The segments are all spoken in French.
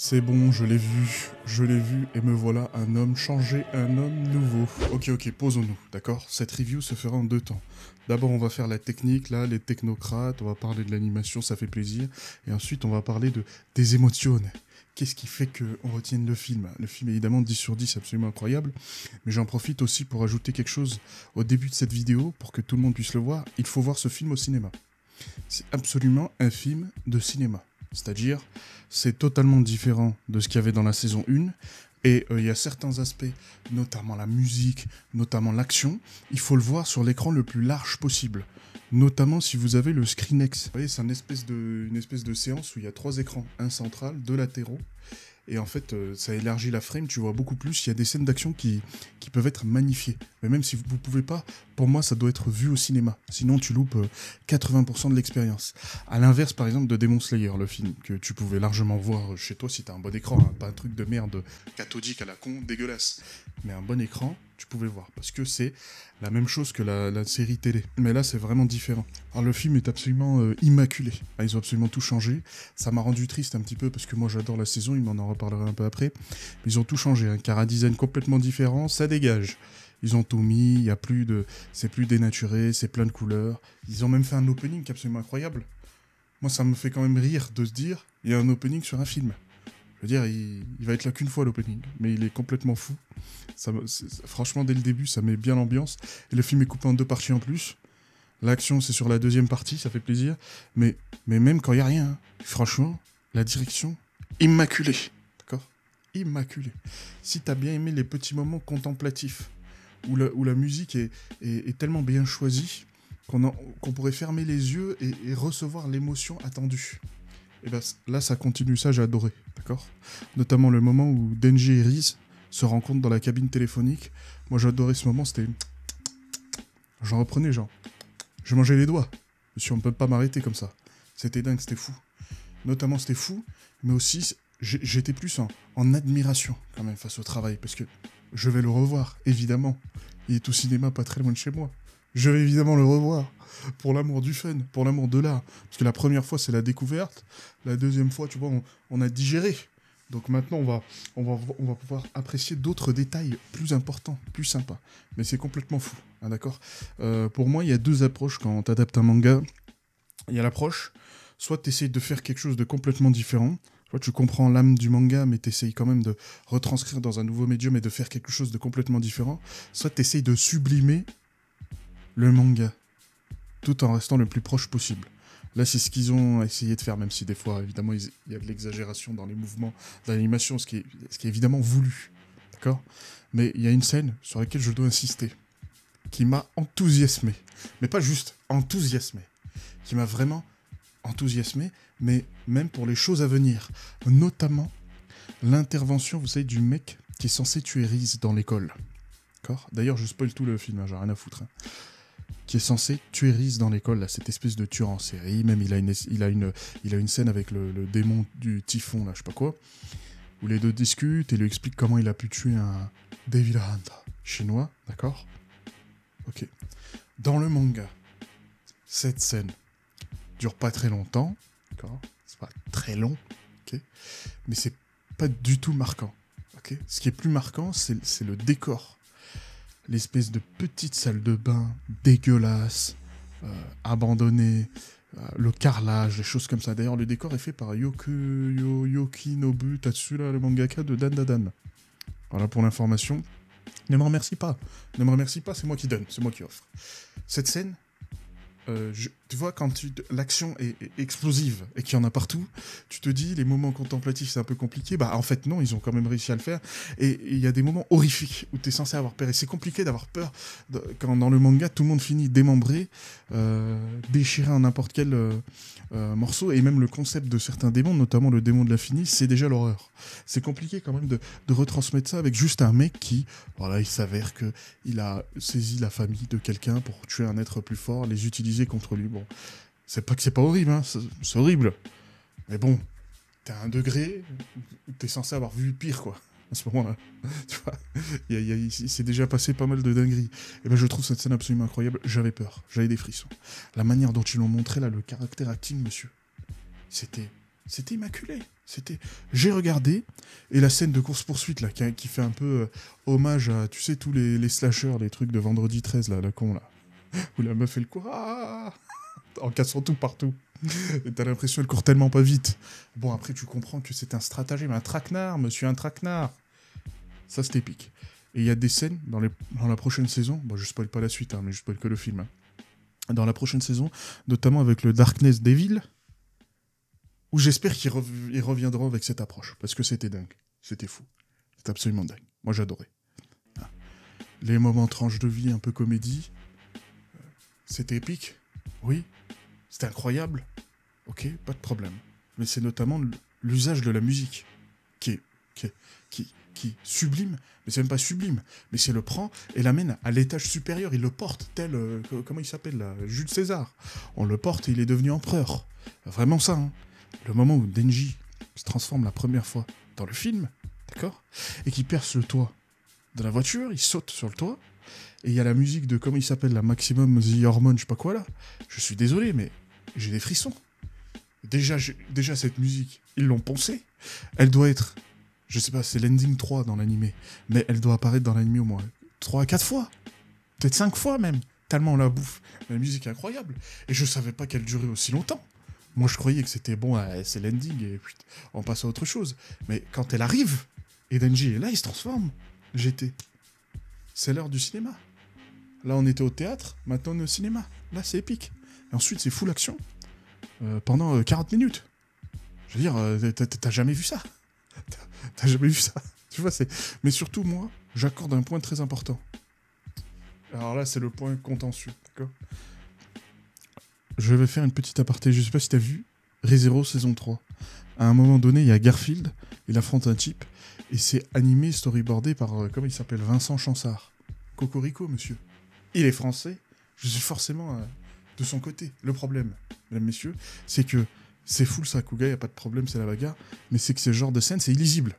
C'est bon, je l'ai vu, et me voilà un homme changé, un homme nouveau. Ok, posons-nous, d'accord? Cette review se fera en deux temps. D'abord, on va faire la technique, là, les technocrates, on va parler de l'animation, ça fait plaisir. Et ensuite, on va parler des émotions. Qu'est-ce qui fait qu'on retienne le film? Le film, évidemment, 10 sur 10, absolument incroyable. Mais j'en profite aussi pour ajouter quelque chose au début de cette vidéo, pour que tout le monde puisse le voir. Il faut voir ce film au cinéma. C'est absolument un film de cinéma. C'est-à-dire, c'est totalement différent de ce qu'il y avait dans la saison 1. Et il y a certains aspects, notamment la musique, notamment l'action, il faut le voir sur l'écran le plus large possible. Notamment si vous avez le ScreenX. Vous voyez, c'est une espèce de séance où il y a 3 écrans, un central, 2 latéraux. Et en fait, ça élargit la frame, tu vois beaucoup plus. Il y a des scènes d'action qui peuvent être magnifiées. Mais même si vous ne pouvez pas, pour moi, ça doit être vu au cinéma. Sinon, tu loupes 80% de l'expérience. À l'inverse, par exemple, de Demon Slayer, le film, que tu pouvais largement voir chez toi si tu as un bon écran. Hein, pas un truc de merde cathodique à la con, dégueulasse. Mais un bon écran, tu pouvais voir. Parce que c'est la même chose que la série télé. Mais là, c'est vraiment différent. Alors, le film est absolument immaculé. Ah, ils ont absolument tout changé. Ça m'a rendu triste un petit peu parce que moi, j'adore la saison. Il m'en en reparlera un peu après. Mais ils ont tout changé. Un cara design complètement différent. Ça dégage. Ils ont tout mis. Il y a plus de... C'est plus dénaturé. C'est plein de couleurs. Ils ont même fait un opening qui est absolument incroyable. Moi, ça me fait quand même rire de se dire il y a un opening sur un film. Je veux dire, il va être là qu'une fois l'opening, mais il est complètement fou. Franchement, dès le début, ça met bien l'ambiance. Et le film est coupé en 2 parties en plus. L'action, c'est sur la deuxième partie, ça fait plaisir. Mais même quand il n'y a rien, hein, franchement, la direction, immaculée. D'accord? Immaculée. Si t'as bien aimé les petits moments contemplatifs, où la musique est tellement bien choisie, qu'on pourrait fermer les yeux et recevoir l'émotion attendue. Et ben là, ça continue, ça j'ai adoré, d'accord? Notamment le moment où Denji et Riz se rencontrent dans la cabine téléphonique. Moi j'ai adoré ce moment, c'était... J'en reprenais, genre... Je mangeais les doigts. Monsieur, on ne peut pas m'arrêter comme ça. C'était dingue, c'était fou. Notamment c'était fou, mais aussi j'étais plus en admiration quand même face au travail, parce que je vais le revoir, évidemment. Il est au cinéma pas très loin de chez moi. Je vais évidemment le revoir. Pour l'amour du fun, pour l'amour de l'art. Parce que la première fois, c'est la découverte. La deuxième fois, tu vois, on a digéré. Donc maintenant, on va pouvoir apprécier d'autres détails plus importants, plus sympas. Mais c'est complètement fou, hein, d'accord? Pour moi, il y a 2 approches quand tu adaptes un manga. Il y a l'approche, soit tu essayes de faire quelque chose de complètement différent, soit tu comprends l'âme du manga, mais tu essayes quand même de retranscrire dans un nouveau médium et de faire quelque chose de complètement différent, soit tu essayes de sublimer le manga, tout en restant le plus proche possible. Là, c'est ce qu'ils ont essayé de faire, même si des fois, évidemment, il y a de l'exagération dans les mouvements d'animation, ce qui est évidemment voulu. D'accord? Mais il y a une scène sur laquelle je dois insister, qui m'a enthousiasmé. Mais pas juste enthousiasmé, qui m'a vraiment enthousiasmé, mais même pour les choses à venir. Notamment l'intervention, vous savez, du mec qui est censé tuer Riz dans l'école. D'accord? D'ailleurs, je spoil tout le film, hein, j'ai rien à foutre. Hein. Qui est censé tuer Riz dans l'école, là, cette espèce de tueur en série. Même il a une scène avec le démon du typhon, là, je sais pas quoi, où les deux discutent et lui expliquent comment il a pu tuer un Devil Hunter chinois, d'accord? Ok. Dans le manga, cette scène dure pas très longtemps, d'accord? C'est pas très long, ok? Mais c'est pas du tout marquant, ok? Ce qui est plus marquant, c'est le décor. L'espèce de petite salle de bain dégueulasse, abandonnée, le carrelage, des choses comme ça. D'ailleurs, le décor est fait par Yokinobu Tatsura, le mangaka de Dan. Voilà pour l'information. Ne me remercie pas. Ne me remercie pas, c'est moi qui donne, c'est moi qui offre. Cette scène, tu vois, quand l'action est explosive et qu'il y en a partout, tu te dis, les moments contemplatifs, c'est un peu compliqué. Bah, en fait, non, ils ont quand même réussi à le faire. Et il y a des moments horrifiques où tu es censé avoir peur. Et c'est compliqué d'avoir peur quand dans le manga, tout le monde finit démembré, déchiré en n'importe quel morceau. Et même le concept de certains démons, notamment le démon de l'infini, c'est déjà l'horreur. C'est compliqué quand même de retransmettre ça avec juste un mec qui, voilà, il s'avère qu'il a saisi la famille de quelqu'un pour tuer un être plus fort, les utiliser contre lui. Bon, c'est pas que c'est pas horrible, hein, c'est horrible. Mais bon, t'es à un degré où t'es censé avoir vu pire, quoi. À ce moment-là, tu vois, il s'est déjà passé pas mal de dingueries. Et ben je trouve cette scène absolument incroyable. J'avais peur, j'avais des frissons. La manière dont ils l'ont montré là, le caractère acting, monsieur, c'était C'était immaculé. J'ai regardé, et la scène de course-poursuite, là, qui fait un peu hommage à, tu sais, tous les slashers, les trucs de Vendredi 13, là, la con, là. Où la meuf, elle court, en cassant tout partout. Et t'as l'impression qu'elle court tellement pas vite. Bon, après, tu comprends que c'est un stratagème, un traquenard, monsieur, un traquenard. Ça, c'était épique. Et il y a des scènes dans la prochaine saison, bon, je spoil pas la suite, hein, mais je spoil que le film. Hein. Dans la prochaine saison, notamment avec le Darkness Devil, où j'espère qu'ils reviendront avec cette approche, parce que c'était dingue, c'était fou, c'était absolument dingue. Moi, j'adorais. Hein. Les moments tranches de vie, un peu comédie, c'était épique, oui, c'était incroyable, ok, pas de problème. Mais c'est notamment l'usage de la musique qui est sublime, mais c'est même pas sublime, mais c'est le prend et l'amène à l'étage supérieur, il le porte, tel, comment il s'appelle là, Jules César. On le porte et il est devenu empereur. Vraiment ça, hein. Le moment où Denji se transforme la première fois dans le film, d'accord, et qu'il perce le toit de la voiture, il saute sur le toit, et il y a la musique de, comment il s'appelle, la Maximum The Hormone, je sais pas quoi là. Je suis désolé, mais j'ai des frissons. Déjà cette musique, ils l'ont poncée. Elle doit être, je sais pas, c'est l'ending 3 dans l'animé, mais elle doit apparaître dans l'animé au moins 3 à 4 fois. Peut-être 5 fois même, tellement on la bouffe. La musique est incroyable. Et je savais pas qu'elle durait aussi longtemps. Moi, je croyais que c'était bon, c'est l'ending, et puis on passe à autre chose. Mais quand elle arrive, et Denji est là, il se transforme. C'est l'heure du cinéma. Là, on était au théâtre, maintenant on est au cinéma. Là, c'est épique. Et ensuite, c'est full action. Pendant 40 minutes. Je veux dire, t'as jamais vu ça. T'as jamais vu ça. Tu vois, mais surtout, moi, j'accorde un point très important. Alors là, c'est le point contentieux, d'accord ? Je vais faire une petite aparté. Je sais pas si t'as vu Re:Zero saison 3. À un moment donné, il y a Garfield, il affronte un type, et c'est animé, storyboardé par, comment il s'appelle, Vincent Chansard. Cocorico, monsieur. Il est français, je suis forcément de son côté. Le problème, mesdames, messieurs, c'est que c'est full Sakuga, y a pas de problème, c'est la bagarre, mais c'est que ce genre de scène, c'est illisible.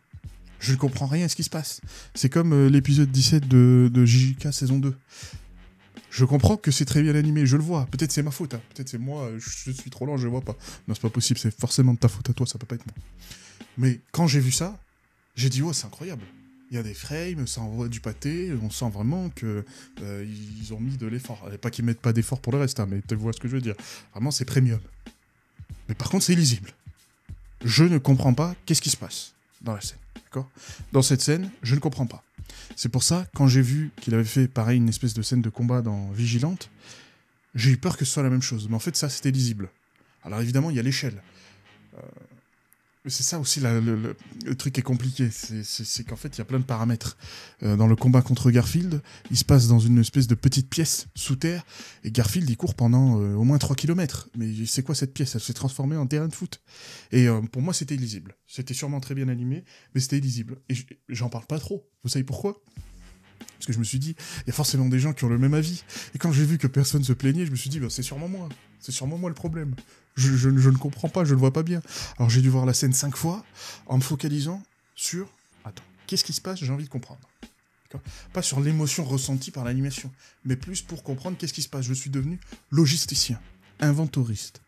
Je ne comprends rien à ce qui se passe. C'est comme l'épisode 17 de JJK saison 2. Je comprends que c'est très bien animé, je le vois. Peut-être c'est ma faute, hein. Peut-être c'est moi, je suis trop lent, je vois pas. Non, c'est pas possible, c'est forcément de ta faute à toi, ça peut pas être moi. Mais quand j'ai vu ça, j'ai dit, oh, c'est incroyable. Il y a des frames, ça envoie du pâté, on sent vraiment que ils ont mis de l'effort. Pas qu'ils mettent pas d'effort pour le reste, hein, mais tu vois ce que je veux dire. Vraiment, c'est premium. Mais par contre, c'est illisible. Je ne comprends pas qu'est-ce qui se passe dans la scène, d'accord ? Dans cette scène, je ne comprends pas. C'est pour ça, quand j'ai vu qu'il avait fait, pareil, une espèce de scène de combat dans Vigilante, j'ai eu peur que ce soit la même chose. Mais en fait, ça, c'était lisible. Alors évidemment, il y a l'échelle. C'est ça aussi le truc qui est compliqué, c'est qu'en fait il y a plein de paramètres. Dans le combat contre Garfield, il se passe dans une espèce de petite pièce sous terre, et Garfield il court pendant au moins 3 km. Mais c'est quoi cette pièce ? Elle s'est transformée en terrain de foot. Et pour moi c'était illisible. C'était sûrement très bien animé, mais c'était illisible. Et j'en parle pas trop. Vous savez pourquoi ? Parce que je me suis dit, il y a forcément des gens qui ont le même avis. Et quand j'ai vu que personne se plaignait, je me suis dit, bah, c'est sûrement moi. C'est sûrement moi le problème. Je ne comprends pas, je ne le vois pas bien. Alors j'ai dû voir la scène 5 fois en me focalisant sur... Attends, qu'est-ce qui se passe ? J'ai envie de comprendre. D'accord ? Pas sur l'émotion ressentie par l'animation, mais plus pour comprendre qu'est-ce qui se passe. Je suis devenu logisticien, inventoriste.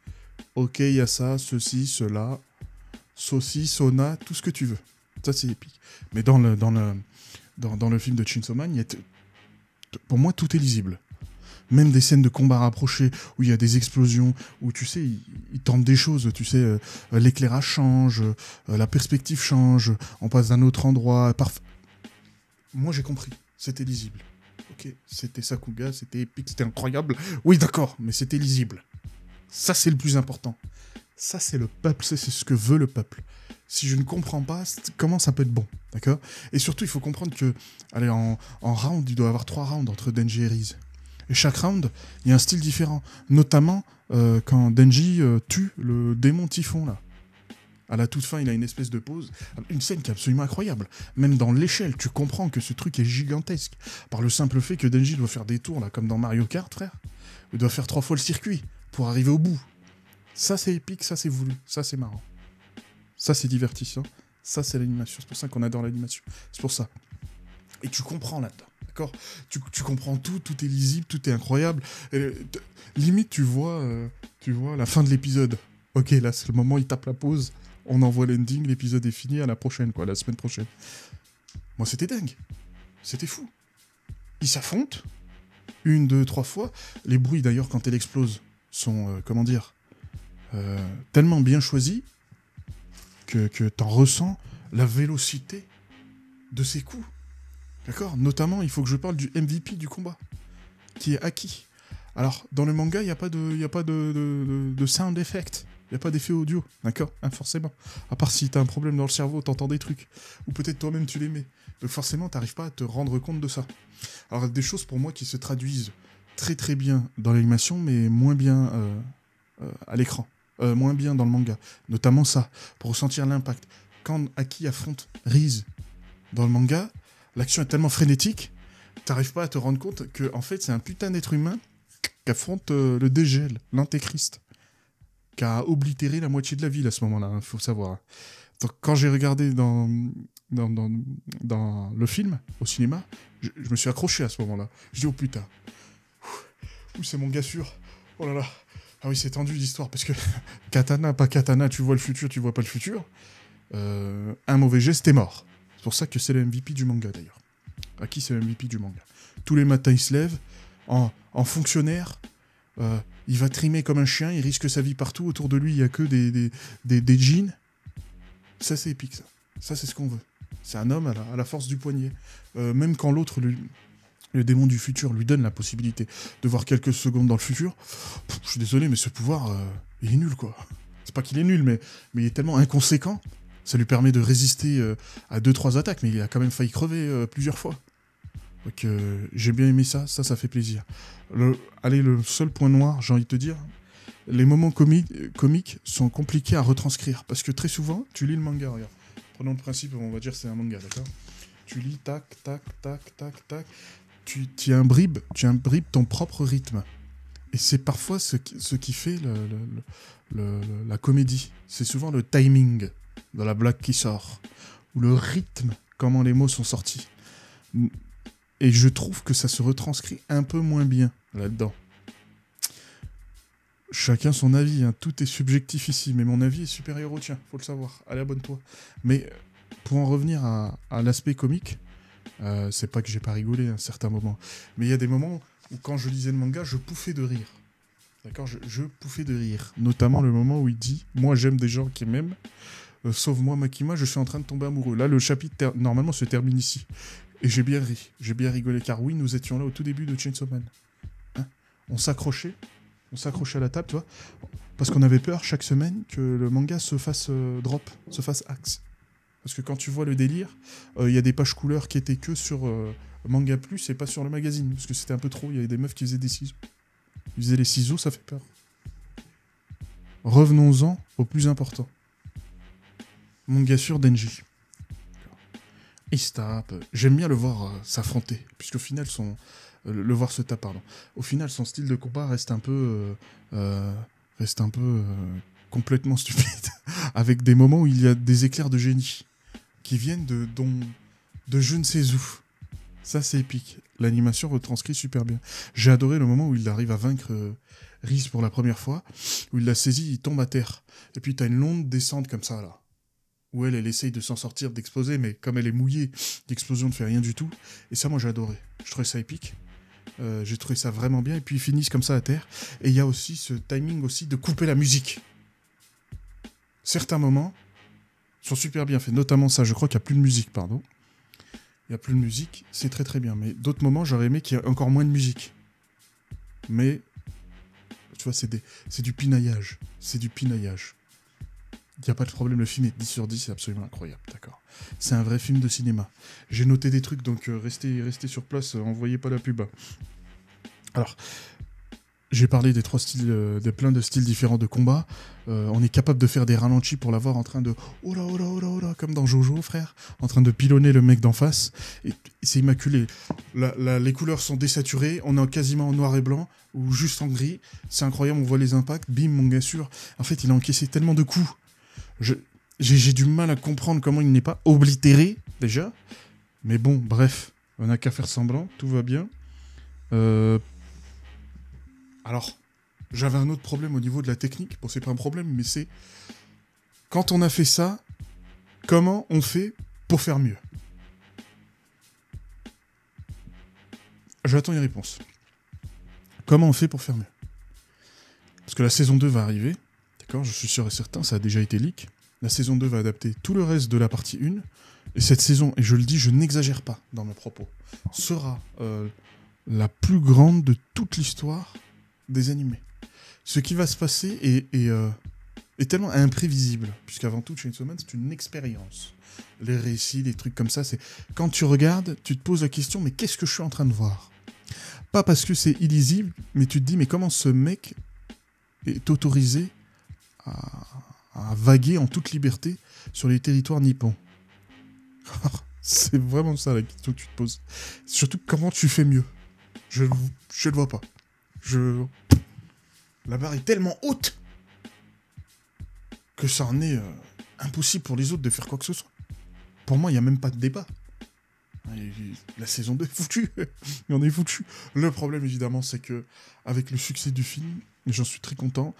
Ok, il y a ça, ceci, cela, sauci, sauna, tout ce que tu veux. Ça c'est épique. Mais dans le film de Chainsaw Man, pour moi tout est lisible. Même des scènes de combat rapprochés où il y a des explosions, où tu sais, ils tentent des choses, tu sais, l'éclairage change, la perspective change, on passe d'un autre endroit. Moi j'ai compris, c'était lisible. Ok, c'était Sakuga, c'était épique, c'était incroyable. Oui d'accord, mais c'était lisible. Ça c'est le plus important. Ça c'est le peuple, c'est ce que veut le peuple. Si je ne comprends pas, comment ça peut être bon, d'accord ? Et surtout il faut comprendre que, allez, en round, il doit y avoir 3 rounds entre Denji et Riz. Et chaque round, il y a un style différent. Notamment quand Denji tue le démon Typhon, là. À la toute fin, il a une espèce de pose. Une scène qui est absolument incroyable. Même dans l'échelle, tu comprends que ce truc est gigantesque. Par le simple fait que Denji doit faire des tours, là, comme dans Mario Kart, frère. Il doit faire 3 fois le circuit pour arriver au bout. Ça, c'est épique, ça, c'est voulu. Ça, c'est marrant. Ça, c'est divertissant. Ça, c'est l'animation. C'est pour ça qu'on adore l'animation. C'est pour ça. Et tu comprends là-dedans. D'accord ? Tu comprends tout est lisible, tout est incroyable. Et, limite, tu vois la fin de l'épisode. Ok, là, c'est le moment, il tape la pause. On envoie l'ending, l'épisode est fini, à la prochaine, quoi, la semaine prochaine. Moi, c'était dingue. C'était fou. Ils s'affrontent, 1, 2, 3 fois. Les bruits, d'ailleurs, quand elle explose, sont, tellement bien choisis que t'en ressens la vélocité de ses coups. D'accord ? Notamment, il faut que je parle du MVP du combat, qui est Aki. Alors, dans le manga, il n'y a pas de sound effect. Il n'y a pas d'effet audio, d'accord ? Forcément. À part si t'as un problème dans le cerveau, t'entends des trucs. Ou peut-être toi-même tu les mets. Donc forcément, t'arrives pas à te rendre compte de ça. Alors, il y a des choses pour moi qui se traduisent très très bien dans l'animation, mais moins bien à l'écran. Moins bien dans le manga. Notamment ça, pour ressentir l'impact. Quand Aki affronte Riz dans le manga, l'action est tellement frénétique, t'arrives pas à te rendre compte que en fait, c'est un putain d'être humain qui affronte le dégel, l'antéchrist, qui a oblitéré la moitié de la ville à ce moment-là, il faut savoir. Donc, quand j'ai regardé dans le film, au cinéma, je me suis accroché à ce moment-là. Je dis, oh putain, ouh, c'est mon gars sûr. Oh là là. Ah oui, c'est tendu l'histoire, parce que katana, pas katana, tu vois le futur, tu vois pas le futur. Un mauvais geste, t'es mort. C'est pour ça que c'est le MVP du manga, d'ailleurs. Aki, c'est le MVP du manga. Tous les matins, il se lève, en fonctionnaire, il va trimer comme un chien, il risque sa vie partout, autour de lui, il n'y a que des jeans. Ça, c'est épique, ça. Ça, c'est ce qu'on veut. C'est un homme à la force du poignet. Même quand l'autre, le démon du futur, lui donne la possibilité de voir quelques secondes dans le futur, je suis désolé, mais ce pouvoir, il est nul, quoi. C'est pas qu'il est nul, mais il est tellement inconséquent, ça lui permet de résister à 2-3 attaques, mais il a quand même failli crever plusieurs fois. Donc j'ai bien aimé ça fait plaisir. Allez, le seul point noir, j'ai envie de te dire, les moments comiques sont compliqués à retranscrire, parce que très souvent, tu lis le manga, regarde. Prenons le principe, on va dire c'est un manga, d'accord ? Tu lis, tac, tac, tac, tac, tac, tu imbribes ton propre rythme. Et c'est parfois ce qui fait la comédie. C'est souvent le timing de la blague qui sort, ou le rythme, comment les mots sont sortis. Et je trouve que ça se retranscrit un peu moins bien là-dedans. Chacun son avis, hein. Tout est subjectif ici, mais mon avis est supérieur au tien, faut le savoir. Allez, abonne-toi. Mais pour en revenir à l'aspect comique, c'est pas que j'ai pas rigolé à un certain moment, mais il y a des moments où quand je lisais le manga, je pouffais de rire. D'accord, je pouffais de rire. Notamment le moment où il dit « Moi, j'aime des gens qui m'aiment. Sauve-moi, Makima, je suis en train de tomber amoureux. » Là, le chapitre, normalement, se termine ici. Et j'ai bien ri. J'ai bien rigolé, car oui, nous étions là au tout début de Chainsaw Man. Hein, on s'accrochait à la table, tu vois, parce qu'on avait peur chaque semaine que le manga se fasse drop, se fasse axe. Parce que quand tu vois le délire, il y a des pages couleurs qui étaient que sur Manga Plus et pas sur le magazine, parce que c'était un peu trop, il y avait des meufs qui faisaient des ciseaux. Ils faisaient les ciseaux, ça fait peur. Revenons-en au plus important. Manga sur Denji. Il se tape. J'aime bien le voir s'affronter, puisqu'au final, le voir se taper, pardon. Au final, son style de combat reste un peu complètement stupide, avec des moments où il y a des éclairs de génie qui viennent de je ne sais où. Ça, c'est épique. L'animation retranscrit super bien. J'ai adoré le moment où il arrive à vaincre Riz pour la première fois, où il l'a saisi, il tombe à terre. Et puis, t'as une longue descente comme ça, là. Où elle essaye de s'en sortir, d'exploser, mais comme elle est mouillée, l'explosion ne fait rien du tout. Et ça, moi, j'ai adoré. Je trouvais ça épique. J'ai trouvé ça vraiment bien. Et puis, ils finissent comme ça à terre. Et il y a aussi ce timing aussi de couper la musique. Certains moments sont super bien faits. Notamment ça, je crois qu'il n'y a plus de musique, pardon. Il n'y a plus de musique, c'est très très bien. Mais d'autres moments, j'aurais aimé qu'il y ait encore moins de musique. Mais, tu vois, c'est du pinaillage. C'est du pinaillage. Il n'y a pas de problème, le film est 10 sur 10, c'est absolument incroyable, d'accord. C'est un vrai film de cinéma. J'ai noté des trucs, donc restez sur place, envoyez pas la pub. Alors, j'ai parlé des 3 styles, de plein de styles différents de combat. On est capable de faire des ralentis pour l'avoir en train de oh là oh là oh là oh là, comme dans Jojo, frère, en train de pilonner le mec d'en face. Et c'est immaculé. Les couleurs sont désaturées, on est quasiment en noir et blanc ou juste en gris. C'est incroyable, on voit les impacts. Bim, mon gars sûr. En fait, il a encaissé tellement de coups. J'ai du mal à comprendre comment il n'est pas oblitéré déjà. Mais bon, bref, on n'a qu'à faire semblant, tout va bien. Alors, j'avais un autre problème au niveau de la technique. Bon, c'est pas un problème, mais c'est... quand on a fait ça, comment on fait pour faire mieux? J'attends une réponse. Comment on fait pour faire mieux? Parce que la saison 2 va arriver, d'accord, je suis sûr et certain, ça a déjà été leak. La saison 2 va adapter tout le reste de la partie 1. Et cette saison, et je le dis, je n'exagère pas dans mes propos, sera la plus grande de toute l'histoire des animés. Ce qui va se passer est tellement imprévisible, puisqu'avant tout, Chainsaw Man, c'est une expérience. Les récits, des trucs comme ça, c'est... Quand tu regardes, tu te poses la question, mais qu'est-ce que je suis en train de voir? Pas parce que c'est illisible, mais tu te dis, mais comment ce mec est autorisé à vaguer en toute liberté sur les territoires nippons? C'est vraiment ça la question que tu te poses. Surtout, comment tu fais mieux? Je le vois pas. La barre est tellement haute que ça en est impossible pour les autres de faire quoi que ce soit. Pour moi, il n'y a même pas de débat. La saison 2 est foutue. Et on est foutu. Le problème, évidemment, c'est que avec le succès du film, et j'en suis très content,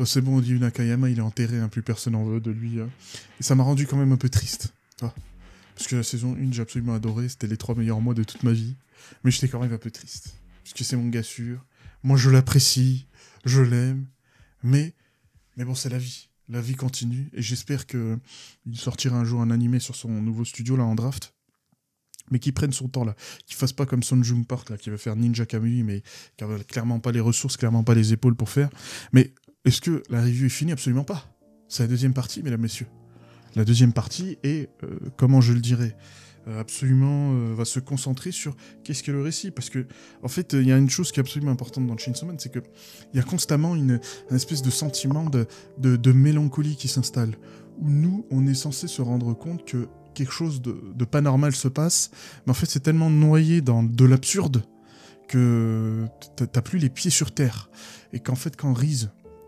c'est bon, Ryu Nakayama, il est enterré, hein, plus personne n'en veut de lui. Et ça m'a rendu quand même un peu triste. Parce que la saison 1, j'ai absolument adoré, c'était les 3 meilleurs mois de toute ma vie. Mais j'étais quand même un peu triste. Parce que c'est mon gars sûr. Moi, je l'apprécie, je l'aime. Mais bon, c'est la vie. La vie continue. Et j'espère qu'il sortira un jour un animé sur son nouveau studio, là, en draft. Mais qu'il prenne son temps, là. Qu'il fasse pas comme Son Jung Park, là, qui va faire Ninja Kamui, mais qui a clairement pas les ressources, clairement pas les épaules pour faire. Mais est-ce que la review est finie? Absolument pas. C'est la deuxième partie, mesdames, messieurs. La deuxième partie est, comment je le dirais, absolument va se concentrer sur qu'est-ce que le récit. Parce que, en fait, il y a une chose qui est absolument importante dans Chainsaw Man, c'est qu'il y a constamment une espèce de sentiment de mélancolie qui s'installe. Où nous, on est censé se rendre compte que quelque chose de pas normal se passe, mais en fait, c'est tellement noyé dans de l'absurde que t'as plus les pieds sur terre. Et qu'en fait, quand Riz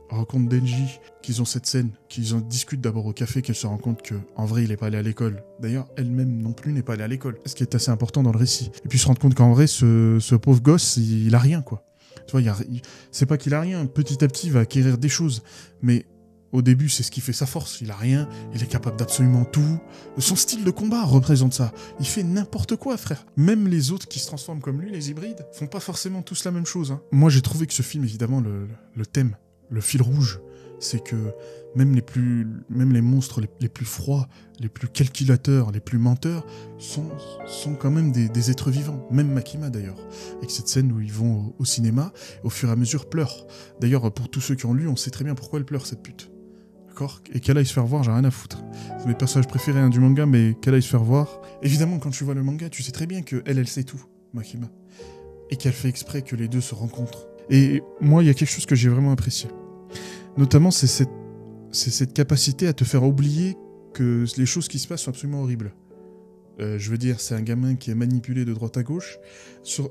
rencontre Denji, qu'ils ont cette scène, qu'ils en discutent d'abord au café, qu'elle se rend compte qu'en vrai il est pas allé à l'école. D'ailleurs, elle-même non plus n'est pas allée à l'école. Ce qui est assez important dans le récit. Et puis se rendre compte qu'en vrai, ce pauvre gosse, il a rien, quoi. Tu vois, c'est pas qu'il a rien, petit à petit il va acquérir des choses. Mais au début, c'est ce qui fait sa force. Il a rien, il est capable d'absolument tout. Son style de combat représente ça. Il fait n'importe quoi, frère. Même les autres qui se transforment comme lui, les hybrides, font pas forcément tous la même chose. Hein. Moi, j'ai trouvé que ce film, évidemment, le thème, le fil rouge, c'est que même les monstres les plus froids, les plus calculateurs, les plus menteurs, sont quand même des êtres vivants. Même Makima, d'ailleurs. Avec cette scène où ils vont au cinéma, et au fur et à mesure pleurent. D'ailleurs, pour tous ceux qui ont lu, on sait très bien pourquoi elle pleure, cette pute. D'accord ? Et qu'elle aille se faire voir, j'ai rien à foutre. C'est mes personnages préférés du manga, mais qu'elle aille se faire voir. Évidemment, quand tu vois le manga, tu sais très bien qu'elle sait tout, Makima. Et qu'elle fait exprès que les deux se rencontrent. Et moi, il y a quelque chose que j'ai vraiment apprécié. Notamment, c'est cette capacité à te faire oublier que les choses qui se passent sont absolument horribles. Je veux dire, c'est un gamin qui est manipulé de droite à gauche,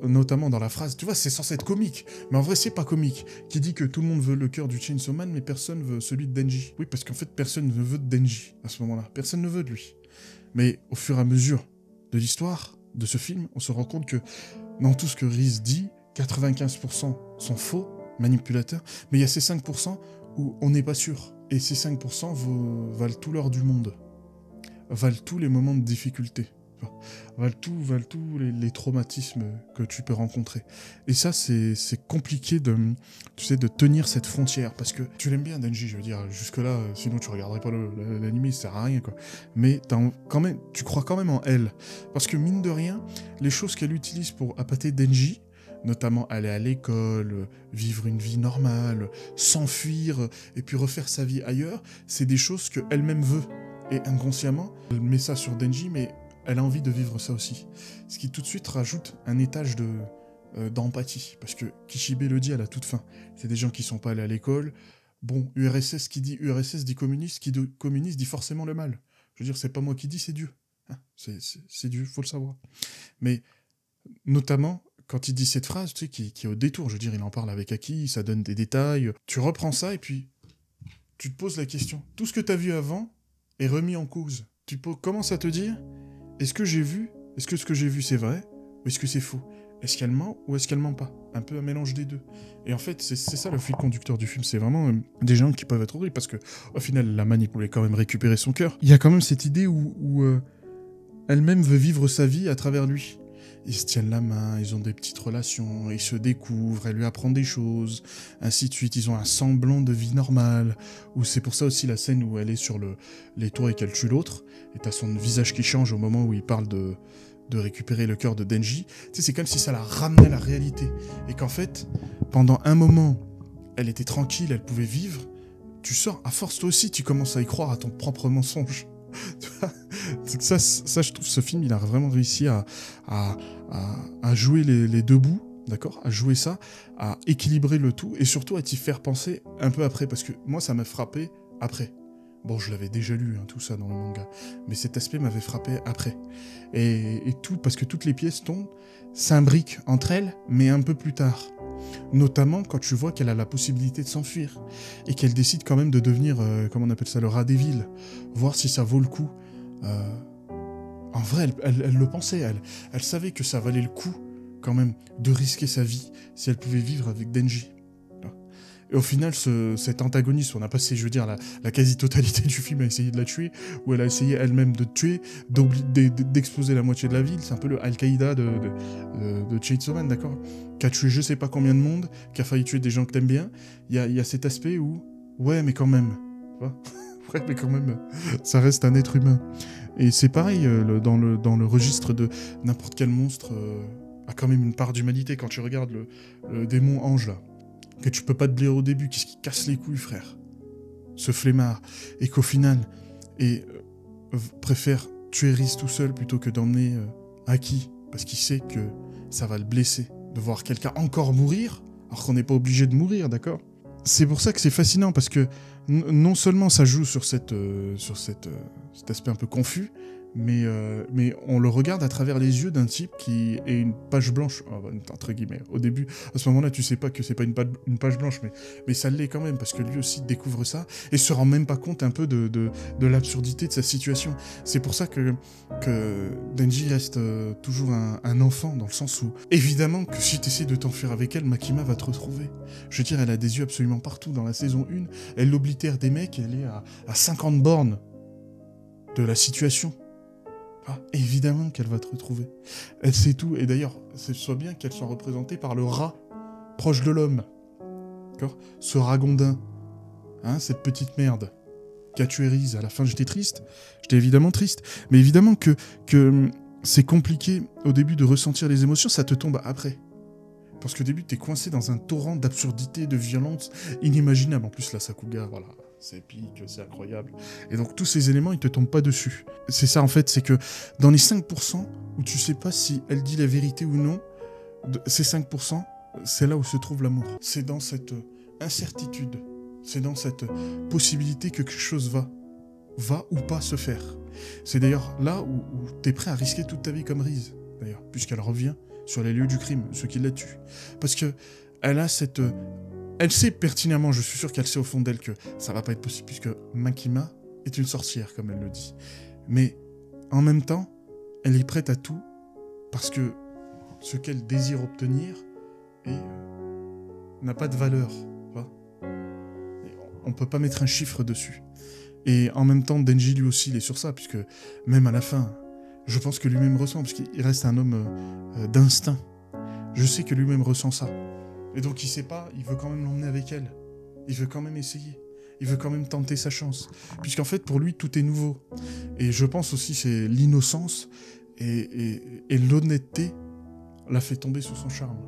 notamment dans la phrase, tu vois, c'est censé être comique, mais en vrai, c'est pas comique, qui dit que tout le monde veut le cœur du Chainsaw Man, mais personne veut celui de Denji. Oui, parce qu'en fait, personne ne veut de Denji à ce moment-là. Personne ne veut de lui. Mais au fur et à mesure de l'histoire de ce film, on se rend compte que dans tout ce que Riz dit, 95% sont faux, manipulateurs, mais il y a ces 5% où on n'est pas sûr. Et ces 5% valent tout l'or du monde. Valent tous les moments de difficulté. Valent tous les traumatismes que tu peux rencontrer. Et ça, c'est compliqué de tenir cette frontière. Parce que tu l'aimes bien, Denji, je veux dire, jusque-là, sinon tu regarderais pas l'anime, ça sert à rien, quoi. Mais tu crois quand même en elle. Parce que mine de rien, les choses qu'elle utilise pour appâter Denji, notamment aller à l'école, vivre une vie normale, s'enfuir et puis refaire sa vie ailleurs, c'est des choses qu'elle-même veut. Et inconsciemment, elle met ça sur Denji, mais elle a envie de vivre ça aussi. Ce qui tout de suite rajoute un étage d'empathie. Parce que Kishibe le dit à la toute fin. C'est des gens qui sont pas allés à l'école. Bon, URSS qui dit URSS dit communiste, qui dit communiste dit forcément le mal. Je veux dire, c'est pas moi qui dis, c'est Dieu. Hein, c'est Dieu, faut le savoir. Mais notamment, quand il dit cette phrase, tu sais, qui est au détour, je veux dire, il en parle avec Aki, ça donne des détails. Tu reprends ça et puis tu te poses la question. Tout ce que t'as vu avant est remis en cause. Tu commences à te dire, est-ce que ce que j'ai vu c'est vrai ou est-ce que c'est faux? Est-ce qu'elle ment ou est-ce qu'elle ment pas? Un peu un mélange des deux. Et en fait, c'est ça le fil conducteur du film. C'est vraiment des gens qui peuvent être horribles parce que au final, la manip voulait quand même récupérer son cœur. Il y a quand même cette idée où elle-même veut vivre sa vie à travers lui. Ils se tiennent la main, ils ont des petites relations, ils se découvrent, elle lui apprend des choses, ainsi de suite. Ils ont un semblant de vie normale. Ou c'est pour ça aussi la scène où elle est sur les tours et qu'elle tue l'autre. Et t'as son visage qui change au moment où il parle de récupérer le cœur de Denji. Tu sais, c'est comme si ça la ramenait à la réalité. Et qu'en fait, pendant un moment, elle était tranquille, elle pouvait vivre. Tu sors, à force toi aussi, tu commences à y croire à ton propre mensonge. ça, je trouve, ce film, il a vraiment réussi à jouer les deux bouts, d'accord, à jouer ça, à équilibrer le tout, et surtout à t'y faire penser un peu après, parce que moi, ça m'a frappé après. Bon, je l'avais déjà lu, hein, tout ça, dans le manga, mais cet aspect m'avait frappé après. Et tout, parce que toutes les pièces tombent, s'imbriquent entre elles, mais un peu plus tard. Notamment quand tu vois qu'elle a la possibilité de s'enfuir, et qu'elle décide quand même de devenir, comment on appelle ça, le rat des villes, voir si ça vaut le coup. En vrai, elle le pensait, elle savait que ça valait le coup, quand même, de risquer sa vie, si elle pouvait vivre avec Denji. Et au final, cet antagoniste, on a passé, je veux dire, la quasi-totalité du film à essayer de la tuer, ou elle a essayé elle-même de tuer, d'exploser la moitié de la ville. C'est un peu le Al-Qaïda de Chainsaw Man, d'accord? Qui a tué je sais pas combien de monde, qui a failli tuer des gens que t'aimes bien. Il y a cet aspect où, ouais, mais quand même, tu vois. Ouais, mais quand même, ça reste un être humain. Et c'est pareil, dans le registre de n'importe quel monstre, a quand même une part d'humanité. Quand tu regardes le démon ange, là, que tu peux pas te blairer au début, qu'est-ce qui casse les couilles, frère? Ce flemmard. Et qu'au final, préfère tuer Riz tout seul plutôt que d'emmener Aki, parce qu'il sait que ça va le blesser. De voir quelqu'un encore mourir, alors qu'on n'est pas obligé de mourir, d'accord? C'est pour ça que c'est fascinant, parce que non seulement ça joue sur cet aspect un peu confus, mais on le regarde à travers les yeux d'un type qui est une page blanche, entre guillemets. Au début, à ce moment-là, tu sais pas que c'est pas une page blanche, mais ça l'est quand même, parce que lui aussi découvre ça, et se rend même pas compte un peu de l'absurdité de sa situation. C'est pour ça que Denji reste toujours un enfant, dans le sens où, évidemment, que si tu essaies de t'enfuir avec elle, Makima va te retrouver. Je veux dire, elle a des yeux absolument partout. Dans la saison 1, elle oblitère des mecs, elle est à 50 bornes de la situation. Ah, évidemment qu'elle va te retrouver. Elle sait tout, et d'ailleurs, ce soit bien qu'elle soit représentée par le rat, proche de l'homme. D'accord ? Ce ragondin, hein, cette petite merde, qui a tué Riz. À la fin, j'étais triste. J'étais évidemment triste. Mais évidemment que c'est compliqué au début de ressentir les émotions, ça te tombe après. Parce qu'au début, t'es coincé dans un torrent d'absurdité, de violence inimaginable. En plus, la Sakuga, voilà, c'est épique, c'est incroyable. Et donc, tous ces éléments, ils te tombent pas dessus. C'est ça, en fait, c'est que dans les 5% où tu sais pas si elle dit la vérité ou non, ces 5%, c'est là où se trouve l'amour. C'est dans cette incertitude. C'est dans cette possibilité que quelque chose va ou pas se faire. C'est d'ailleurs là où t'es prêt à risquer toute ta vie comme Riz, d'ailleurs, puisqu'elle revient sur les lieux du crime, ceux qui la tuent. Parce que elle a cette... Elle sait pertinemment, je suis sûr qu'elle sait au fond d'elle que ça va pas être possible, puisque Makima est une sorcière, comme elle le dit. Mais en même temps, elle est prête à tout, parce que ce qu'elle désire obtenir n'a pas de valeur. On peut pas mettre un chiffre dessus. Et en même temps, Denji lui aussi, il est sur ça, puisque même à la fin, je pense que lui-même ressent, parce qu'il reste un homme d'instinct. Je sais que lui-même ressent ça. Et donc il sait pas, il veut quand même l'emmener avec elle. Il veut quand même essayer. Il veut quand même tenter sa chance. Puisqu'en fait, pour lui, tout est nouveau. Et je pense aussi c'est l'innocence et l'honnêteté l'a fait tomber sous son charme.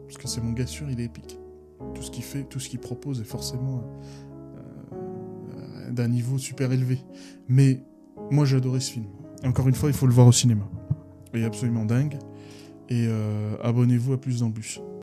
Parce que c'est mon gars sûr, il est épique. Tout ce qu'il fait, tout ce qu'il propose est forcément d'un niveau super élevé. Mais moi, j'ai adoré ce film. Et encore une fois, il faut le voir au cinéma. Il est absolument dingue. Et abonnez-vous à Plus dans le Bus.